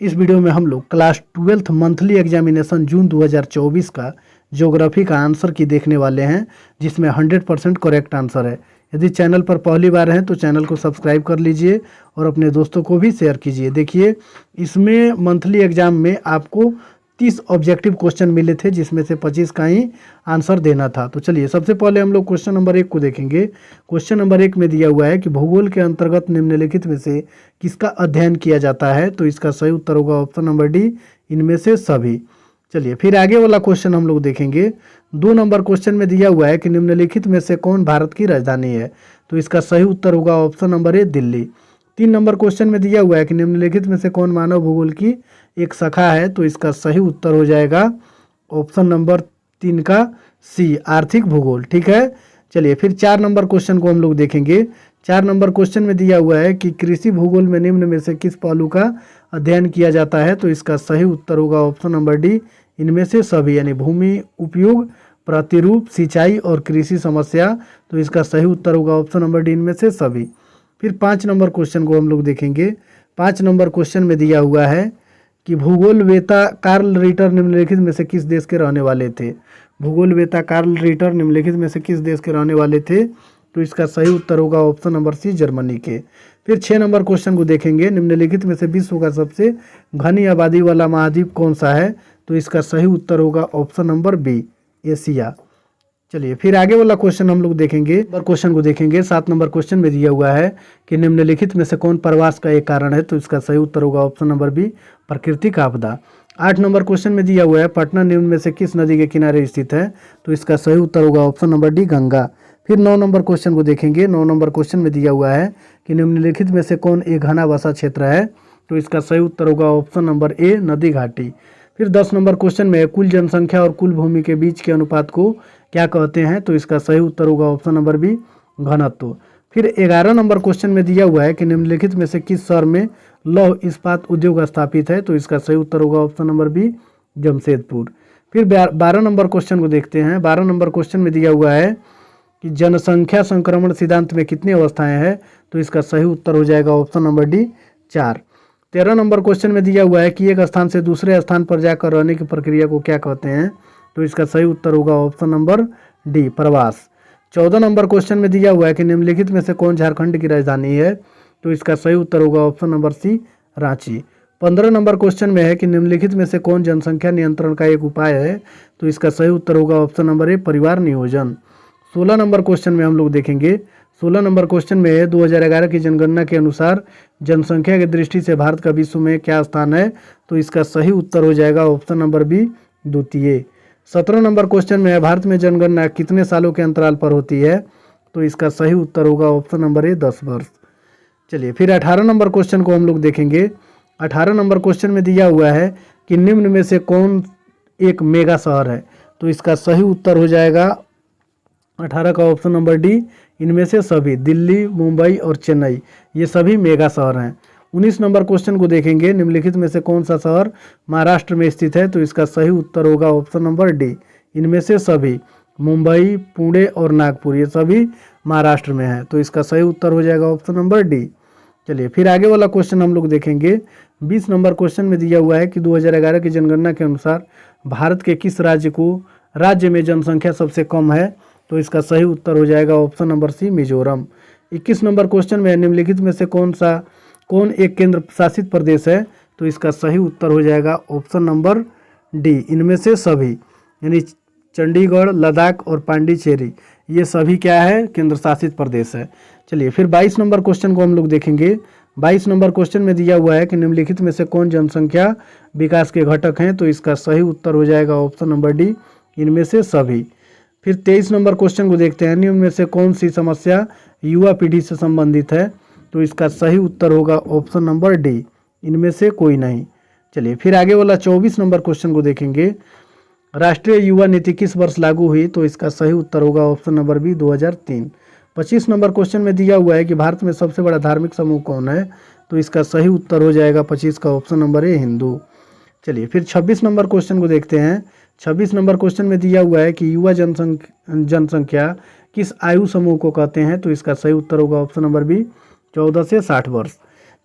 इस वीडियो में हम लोग क्लास 12th मंथली एग्जामिनेशन जून 2024 का ज्योग्राफी का आंसर की देखने वाले हैं, जिसमें 100% करेक्ट आंसर है। यदि चैनल पर पहली बार हैं तो चैनल को सब्सक्राइब कर लीजिए और अपने दोस्तों को भी शेयर कीजिए। देखिए, इसमें मंथली एग्जाम में आपको 30 ऑब्जेक्टिव क्वेश्चन मिले थे, जिसमें से 25 का ही आंसर देना था। तो चलिए, सबसे पहले हम लोग क्वेश्चन नंबर 1 को देखेंगे। क्वेश्चन नंबर 1 में दिया हुआ है कि भूगोल के अंतर्गत निम्नलिखित में से किसका अध्ययन किया जाता है। तो इसका सही उत्तर होगा ऑप्शन नंबर डी, इनमें से सभी। चलिए, फिर आगे वाला क्वेश्चन हम लोग देखेंगे। 2 नंबर क्वेश्चन में दिया हुआ है कि निम्नलिखित में से कौन भारत की राजधानी है। तो इसका सही उत्तर होगा option number A, Delhi. 3 number question में दिया हुआ है कि निम्नलिखित में से कौन मानव भूगोल की एक शाखा है। तो इसका सही उत्तर हो जाएगा ऑप्शन नंबर 3 का सी, आर्थिक भूगोल। ठीक है। चलिए, फिर 4 नंबर क्वेश्चन को हम लोग देखेंगे। 4 नंबर क्वेश्चन में दिया हुआ है कि कृषि भूगोल में निम्न में से किस पहलू का अध्ययन किया जाता है। तो इसका सही उत्तर होगा ऑप्शन नंबर डी, इनमें से सभी, यानी भूमि उपयोग, प्रतिरूप, सिंचाई और कृषि समस्या। तो इसका सही उत्तर होगा ऑप्शन नंबर डी, इनमें से सभी। फिर 5 नंबर क्वेश्चन को हम लोग देखेंगे। 5 नंबर क्वेश्चन में दिया हुआ है कि भूगोलवेता कार्ल रिटर निम्नलिखित में से किस देश के रहने वाले थे। भूगोलवेता कार्ल रिटर निम्नलिखित में से किस देश के रहने वाले थे। तो इसका सही उत्तर होगा ऑप्शन नंबर सी, जर्मनी के। फिर 6 नंबर क्वेश्चन को देखेंगे। निम्नलिखित में से विश्व का सबसे घनी आबादी वाला महाद्वीप कौन सा है। तो इसका सही उत्तर होगा ऑप्शन नंबर बी, एशिया। चलिए, फिर आगे वाला क्वेश्चन हम लोग देखेंगे। क्वेश्चन को देखेंगे। 7 नंबर क्वेश्चन में दिया हुआ है कि निम्नलिखित में से कौन प्रवास का एक कारण है। तो इसका सही उत्तर होगा ऑप्शन नंबर बी, प्राकृतिक आपदा। 8 नंबर क्वेश्चन में दिया हुआ है पटना निम्न में से किस नदी के किनारे स्थित है। तो इसका सही उत्तर होगा ऑप्शन नंबर डी, गंगा। फिर 9 नंबर क्वेश्चन को देखेंगे। 9 नंबर क्वेश्चन में दिया हुआ है कि निम्नलिखित में से कौन एक घना बसा क्षेत्र है। तो इसका सही उत्तर होगा ऑप्शन नंबर ए, नदी घाटी। फिर 10 नंबर क्वेश्चन में कुल जनसंख्या और कुल भूमि के बीच के अनुपात को क्या कहते हैं। तो इसका सही उत्तर होगा ऑप्शन नंबर बी, घनत्व। फिर 11 नंबर क्वेश्चन में दिया हुआ है कि निम्नलिखित में से किस शहर में लौह इस्पात उद्योग स्थापित है। तो इसका सही उत्तर होगा ऑप्शन नंबर बी, जमशेदपुर। फिर 12 नंबर क्वेश्चन को देखते हैं। 12 नंबर क्वेश्चन में दिया हुआ है कि जनसंख्या संक्रमण सिद्धांत में कितनी अवस्थाएं हैं। तो इसका सही उत्तर हो जाएगा option number D, 4। 13 number question में दिया हुआ है कि एक स्थान से दूसरे स्थान पर जाकर रहने की प्रक्रिया को क्या कहते हैं। तो इसका सही उत्तर होगा ऑप्शन नंबर डी, प्रवास। 14 नंबर क्वेश्चन में दिया हुआ है कि निम्नलिखित में से कौन झारखंड की राजधानी है। तो इसका सही उत्तर होगा option number C, Ranchi. 15 number question में है कि निम्नलिखित में से कौन जनसंख्या नियंत्रण का एक उपाय है। तो इसका सही उत्तर होगा ऑप्शन नंबर ए, परिवार नियोजन। 16 नंबर क्वेश्चन में हम लोग देखेंगे। 16 नंबर क्वेश्चन में है 2011 की जनगणना के अनुसार जनसंख्या की दृष्टि से भारत का विश्व में क्या स्थान है। तो इसका सही उत्तर हो जाएगा ऑप्शन नंबर बी, द्वितीय। 17 नंबर क्वेश्चन में है भारत में जनगणना कितने सालों के अंतराल पर होती है। तो इसका सही उत्तर होगा ऑप्शन नंबर ए, 10 वर्ष। चलिए, फिर 18 नंबर क्वेश्चन को हम लोग देखेंगे। 18 नंबर क्वेश्चन में दिया हुआ है कि निम्न में से कौन एक मेगा शहर है। तो इसका सही उत्तर हो जाएगा 18 का ऑप्शन नंबर डी, इनमें से सभी, दिल्ली, मुंबई और चेन्नई, ये सभी मेगा शहर हैं। 19 नंबर क्वेश्चन को देखेंगे। निम्नलिखित में से कौन सा शहर महाराष्ट्र में स्थित है। तो इसका सही उत्तर होगा ऑप्शन नंबर डी, इनमें से सभी, मुंबई, पुणे और नागपुर, ये सभी महाराष्ट्र में है। तो इसका सही उत्तर हो जाएगा ऑप्शन नंबर डी। चलिए, फिर आगे वाला क्वेश्चन हम लोग देखेंगे। 20 नंबर क्वेश्चन में दिया हुआ है कि 2011 की जनगणना के अनुसार भारत के किस राज्य में जनसंख्या सबसे कम है। तो इसका सही उत्तर हो जाएगा option number C, Mizoram. 21 number question में निम्नलिखित में से कौन एक केंद्र शासित प्रदेश है। तो इसका सही उत्तर हो जाएगा ऑप्शन नंबर डी, इनमें से सभी, यानी चंडीगढ़, लद्दाख और पांडिचेरी, ये सभी क्या है, केंद्र शासित प्रदेश है। चलिए, फिर 22 नंबर क्वेश्चन को हम लोग देखेंगे। 22 नंबर क्वेश्चन में दिया हुआ है कि निम्नलिखित में से कौन जनसंख्या विकास के घटक हैं। तो इसका सही उत्तर हो जाएगा ऑप्शन नंबर डी, इनमें से सभी। फिर 23 नंबर क्वेश्चन को देखते हैं। निम्न में से कौन सी समस्या युवा पीढ़ी से संबंधित है। तो इसका सही उत्तर होगा ऑप्शन नंबर डी, इनमें से कोई नहीं। चलिए, फिर आगे वाला 24 नंबर क्वेश्चन को देखेंगे। राष्ट्रीय युवा नीति किस वर्ष लागू हुई। तो इसका सही उत्तर होगा option number B, 2003। 25 number question में दिया हुआ है कि भारत में सबसे बड़ा धार्मिक समूह कौन है। तो इसका सही उत्तर हो जाएगा 25 का ऑप्शन नंबर ए, हिंदू। चलिए, फिर 26 नंबर क्वेश्चन को देखते हैं। 26 नंबर क्वेश्चन में दिया हुआ है कि युवा जनसंख्या किस आयु समूह को कहते हैं। तो इसका सही उत्तर होगा ऑप्शन नंबर बी, 14 से 60 वर्ष।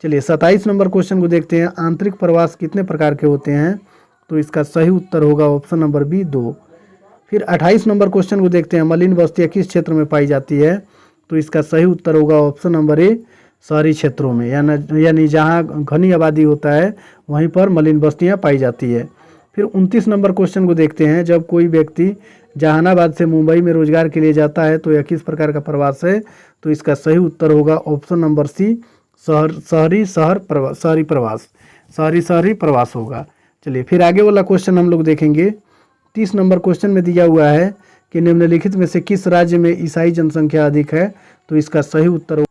चलिए 27 नंबर क्वेश्चन को देखते हैं। आंतरिक प्रवास कितने प्रकार के होते हैं? तो इसका सही उत्तर होगा ऑप्शन नंबर बी 2। फिर 28 नंबर क्वेश्चन को देखते हैं। मलिन बस्तियाँ किस क्षेत्र में पाई जाती है? तो इसका सही उत्तर होगा ऑप्शन नंबर ए शहरी क्षेत्रों में, यानी जहाँ घनी आबादी होता है वहीं पर मलिन बस्तियाँ पाई जाती है। फिर 29 नंबर क्वेश्चन को देखते हैं। जब कोई व्यक्ति जहानाबाद से मुंबई में रोजगार के लिए जाता है तो यह किस प्रकार का प्रवास है? तो इसका सही उत्तर होगा ऑप्शन नंबर सी शहरी प्रवास होगा। चलिए फिर आगे वाला क्वेश्चन हम लोग देखेंगे। 30 नंबर क्वेश्चन में दिया हुआ है कि निम्नलिखित में से किस राज्य में ईसाई जनसंख्या अधिक है? तो इसका सही उत्तर